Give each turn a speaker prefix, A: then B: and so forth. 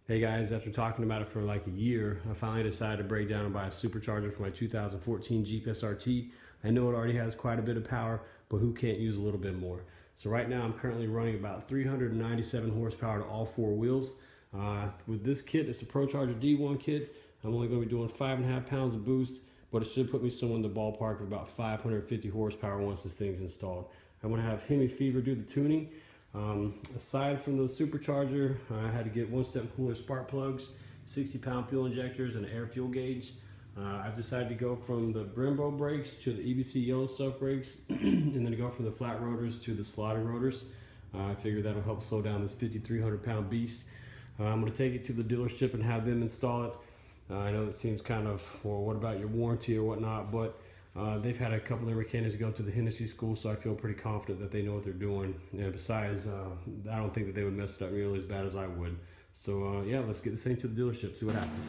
A: Hey guys, after talking about it for like a year, I finally decided to break down and buy a supercharger for my 2014 Jeep SRT. I know it already has quite a bit of power, but who can't use a little bit more? So right now I'm currently running about 397 horsepower to all four wheels. With this kit, it's the Procharger D-1 kit. I'm only going to be doing 5.5 pounds of boost, but it should put me somewhere in the ballpark of about 550 horsepower once this thing's installed. I'm going to have Hemi Fever do the tuning. Aside from the supercharger, I had to get one-step cooler spark plugs, 60-pound fuel injectors, and an air fuel gauge. I've decided to go from the Brembo brakes to the EBC yellow stuff brakes, and then to go from the flat rotors to the slotted rotors. I figured that'll help slow down this 5,300-pound beast. I'm going to take it to the dealership and have them install it. I know that seems kind of, well, what about your warranty or whatnot, but they've had a couple of their mechanics go to the Hennessy school, so I feel pretty confident that they know what they're doing. And besides, I don't think that they would mess it up nearly as bad as I would. So yeah, let's get this thing to the dealership, see what happens.